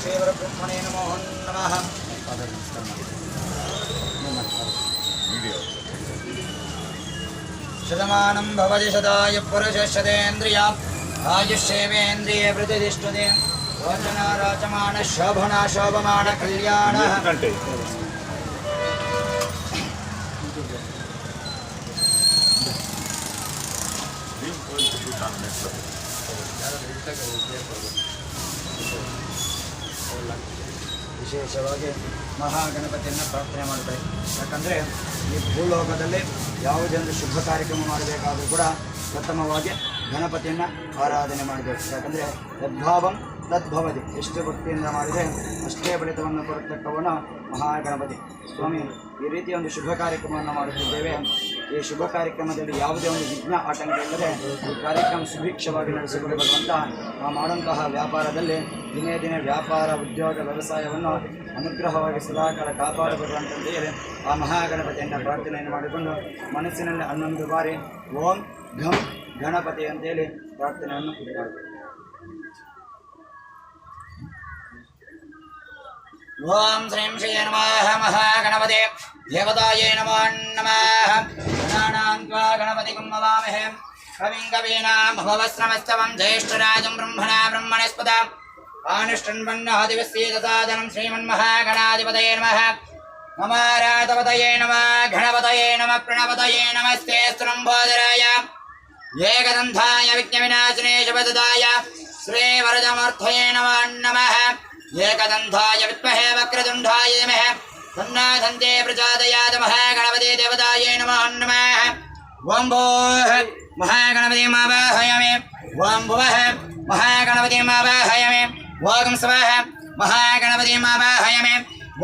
श्रीवरब्रह्मणे नमो नमः। शतमानं भवति शताय पुरुषः शतेन्द्रिय आयुष्येवेन्द्रिये प्रतिष्ठते वन्दना राजमान शोभना शोभमान कल्याणः। ವಿಶೇಷವಾಗಿ ಮಹಾಗಣಪತಿಯನ್ನು ಪ್ರಾರ್ಥನೆ ಮಾಡಬೇಕು. ಯಾಕಂದರೆ ಈ ಭೂಲೋಕದಲ್ಲಿ ಯಾವುದೇ ಒಂದು ಶುಭ ಕಾರ್ಯಕ್ರಮ ಮಾಡಬೇಕಾದರೂ ಕೂಡ ಪ್ರಥಮವಾಗಿ ಗಣಪತಿಯನ್ನು ಆರಾಧನೆ ಮಾಡಬೇಕು. ಯಾಕಂದರೆ ಯದ್ಭಾವಂ ತದ್ಭವತಿ, ಎಷ್ಟು ಭಕ್ತಿಯಿಂದ ಮಾಡಿದರೆ ಅಷ್ಟೇ ಫಲಿತವನ್ನು ಕೊಡತಕ್ಕವನು ಮಹಾಗಣಪತಿ ಸ್ವಾಮಿ. ಈ ರೀತಿಯ ಒಂದು ಶುಭ ಕಾರ್ಯಕ್ರಮವನ್ನು ಮಾಡುತ್ತಿದ್ದೇವೆ. ಈ ಶುಭ ಕಾರ್ಯಕ್ರಮದಲ್ಲಿ ಯಾವುದೇ ಒಂದು ವಿಘ್ನ ಆಟಂಕ ಇಲ್ಲದೆ ಈ ಕಾರ್ಯಕ್ರಮ ಸುಭಿಕ್ಷವಾಗಿ ನಡೆಸಿಕೊಂಡು ಬರುವಂಥ ಮಾಡುವಂತಹ ವ್ಯಾಪಾರದಲ್ಲಿ ದಿನೇ ದಿನೇ ವ್ಯಾಪಾರ ಉದ್ಯೋಗ ವ್ಯವಸಾಯವನ್ನು ಅನುಗ್ರಹವಾಗಿ ಸದಾಕಾಲ ಕಾಪಾಡಬರುವಂತಂತೆಯೇ ಆ ಮಹಾಗಣಪತಿಯನ್ನು ಪ್ರಾರ್ಥನೆಯನ್ನು ಮಾಡಿಕೊಂಡು ಮನಸ್ಸಿನಲ್ಲಿ 11 ಬಾರಿ ಓಂ ಘಂ ಗಣಪತಿ ಅಂತೇಳಿ ಪ್ರಾರ್ಥನೆಯನ್ನು ಮಾಡಬೇಕು. ಓಂ ಶ್ರೀಂ ಶ್ರೀ ನಮಃ ಮಹಾಗಣಪತಿ ದೇವತಾಯೇ ನಮೋ ನಮಃ. ಗಣಾನಾಂ ತ್ವಾ ಗಣಪತಿಂ ನಮಾಮಹೇ ಕವಿಂ ಕವೀನಾಂ ಭವಸ್ರಮಸ್ತವಂ ಜ್ಯೇಷ್ಠರಾಜಂ ಬ್ರಹ್ಮಣಾ ಬ್ರಹ್ಮಣಸ್ಪದ ಆನುಷ್ಠನ್ವನ್ನಹದಿವಸ್ಯೇತಸಾದನಂ ಶ್ರೀಮನ್ಮಹಾಗಣಾಧಿಪತಯೇ ನಮಃ. ನಮಾರಾಧಪತಯೇ ನಮಃ ಗಣಪತಯೇ ನಮಃ ಪ್ರಣಪತಯೇ ನಮಸ್ತೆ ಸ್ತುರಂಬೋದರಾಯ ಏಕದಂತಾಯ ವಿಘ್ನವಿನಾಶಿನೇ ಶುಭದಾಯ ಶ್ರೀವರದಮೂರ್ತಯೇ ನಮೋ ನಮಃ. ಏಕದಂತಾಯ ವಿದ್ಮಹೇ ವಕ್ರತುಂಡಾಯ ಧೀಮಹಿ ತನ್ನೋ ದಂತೆ ಪ್ರಚೋದಯಾತ್. ಮಹಾಗಣಪತಿ ದೇವತಾಯೇ ನಮೋ ನಮಃ. ಓಂ ಭೂಃ ಮಹಾಗಣಪತಿಂ ಆವಾಹಯಾಮಿ. ಓಂ ಭುವಃ ಮಹಾಗಣಪತಿಂ ಆವಾಹಯಾಮಿ. ಓಂ ಸ್ವಃ ಮಹಾಗಣಪತಿಂ ಆವಾಹಯಾಮಿ.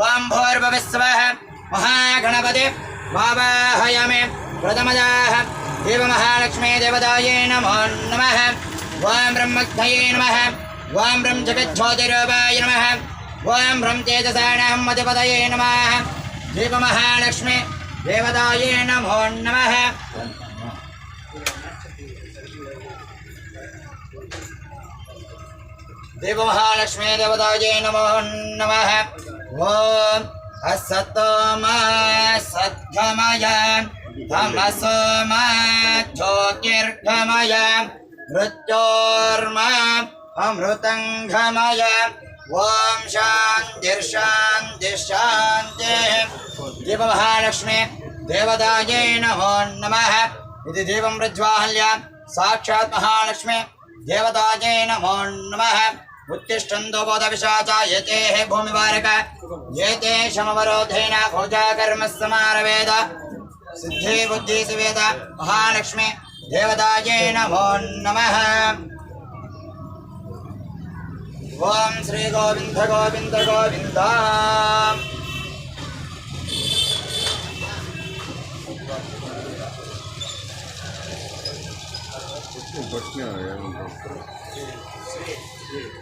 ಓಂ ಭೂರ್ಭುವಃ ಸ್ವಃ ಮಹಾಗಣಪತಿಂ ಆವಾಹಯಾಮಿ. ಪ್ರಥಮತಃ ದೇವಮಹಾಲಕ್ಷ್ಮೀ ದೇವತಾಯೇ ನಮೋ ನಮಃ. ಓಂ ಬ್ರಹ್ಮಜ್ಞಯೇ ನಮಃ. ಓಂ ಬ್ರಹ್ಮ ಜಗಜ್ಯೋತಿರೂಪಾಯ ನಮಃ. ಓಂ ಬ್ರಹ್ಮ ತೇಜಸಾನಾಂ ಅಧಿಪತಯೇ ನಮಃ. ದೇವಮಹಾಲಕ್ಷ್ಮೀ ದೇವತಾಯೇ ನಮೋ ನಮಃ. ದೇವಮಹಾಲಕ್ಷ್ಮೀ ದೇವತಾಯೇ ನಮೋ ನಮಃ. ಓಂ ಅಸತೋಮ ಸದ್ಗಮಯ ತಮಸೋಮ ಜ್ಯೋತಿರ್ಗಮಯ ಮೃತ್ಯೋರ್ಮ ಅಮೃತಂಗಮಯ. ಓಂ ಶಾಂತಿರ್ಶಾಂತಿ ಶಾಂತಿ. ದೇವಮಹಾಲಕ್ಷ್ಮೀ ದೇವತಾಯೇ ನಮೋ ನಮಃ. ಇದು ದೇವಂ ಪ್ರಜ್ವಾಹಲ್ಯ ಸಾಕ್ಷಾತ್ ಮಹಾಲಕ್ಷ್ಮೀ ದೇವತಾಯೇ ನಮೋ ನಮಃ. ಉತ್ತಿಷ್ಠಂತೋ ಬೋಧಪಿಶಾಚ ಏತೇ ಭೂಮಿವಾರಕ ಏತೇ ಶಮವರೋಧೇನ ಪೂಜಾ ಕರ್ಮ ಸಮಾರವೇದ ಸಿದ್ಧಿ ಬುದ್ಧಿ ಸುವೇದ. ಮಹಾಲಕ್ಷ್ಮೀ ದೇವತಾಯೇ ನಮೋ ನಮಃ. ಓಂ ಶ್ರೀ ಗೋವಿಂದ ಗೋವಿಂದ ಗೋವಿಂದ.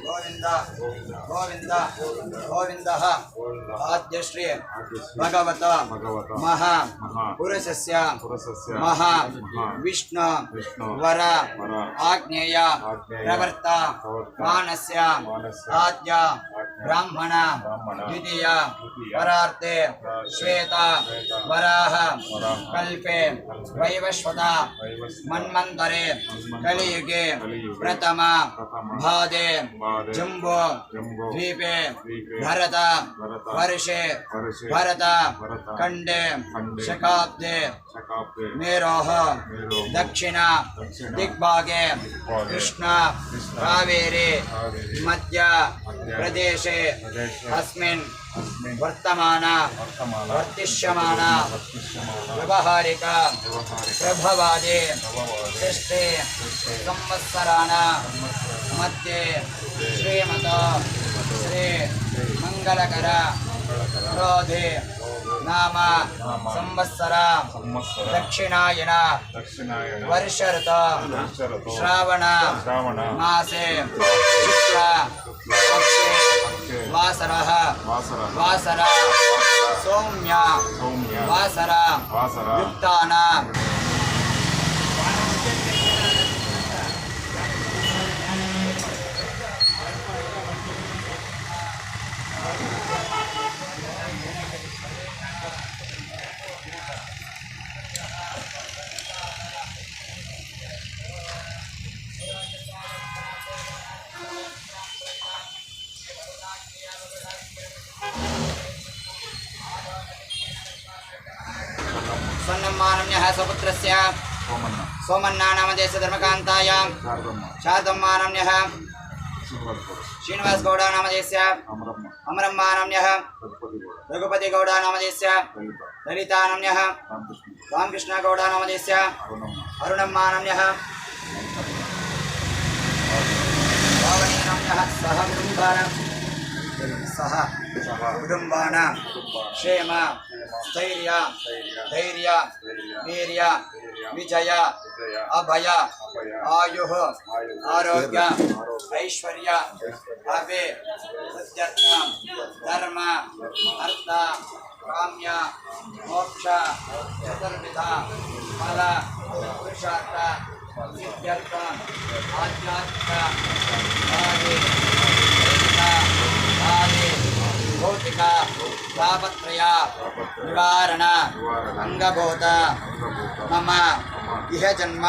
ಗೋವಿಂದ ಗೋವಿಂದ ಗೋವಿಂದ. ಆದ್ಯಶ್ರೀ ಭಗವತ ಮಹಾ ಪುರುಷಸ್ಯ ಮಹಾ ವಿಷ್ಣು ವರ ಆಗ್ನೇಯ ಪ್ರವರ್ತ ಮಾನಸ್ಯ ಆದ್ಯ ಬ್ರಾಹ್ಮಣ ದ್ವಿತೀಯ ಪರಾರ್ತೆ ಶ್ವೇತ ವರಾಹ ಕಲ್ಪೆ ವೈವಸ್ವತ ಮನ್ವಂತರೆ ಕಲಿಯುಗೆ ಪ್ರಥಮ ಭಾದೆ ಜಂಬೋ ದ್ವೀಪೆ ಭರತ ವರ್ಷೆ ಭರತ ಖಂಡೆ ಶಕಾಬ್ದೆ ಮೇರೋಹ ದಕ್ಷಿಣ ದಿಗ್ಭಾಗೆ ಕೃಷ್ಣ ಕಾವೇರಿ ಮಧ್ಯ ಪ್ರದೇಶೆ ಅಸ್ಮಿನ್ वर्तमान वर्तिष्यमान व्यवहारिक प्रभवादे षष्ठे संवत्सराण मध्ये श्रीमत श्री मंगलकर क्रोधे नाम संवत्सर दक्षिणायन वर्ष ऋत श्रावण मासे शुक्ल पक्षे वासरः वासर सौम्य वासर युक्तान स्वपुत्रस्य सोमन्न सोमन्ना नामधेयस्य धर्मकान्ताय शारदम्म शारदम्मा नाम्न्यः श्रीनिवासगौड श्रीनिवासगौड नामधेयस्य अमरम्म अमरम्मा नाम्न्यः रघुपतिगौड रघुपतिगौड नामधेयस्य ललिता ललिता नाम्न्यः रामकृष्ण रामकृष्णगौड नामधेयस्य अरुणम्म अरुणम्मा नाम्न्यः पावनी नाम्न्यः सह कुटुम्बानां क्षेम स्थैर्य धैर्य वीर्य विजय अभय आयुः आरोग्य ऐश्वर्य अभे सत्यर्थं धर्म अर्थ काम्य मोक्ष चतुर्विध फल पुरुषार्थ सिद्ध्यर्थं आध्यात्मिक भौतिक तापत्रय निवारण अंगभूत मम इह जन्म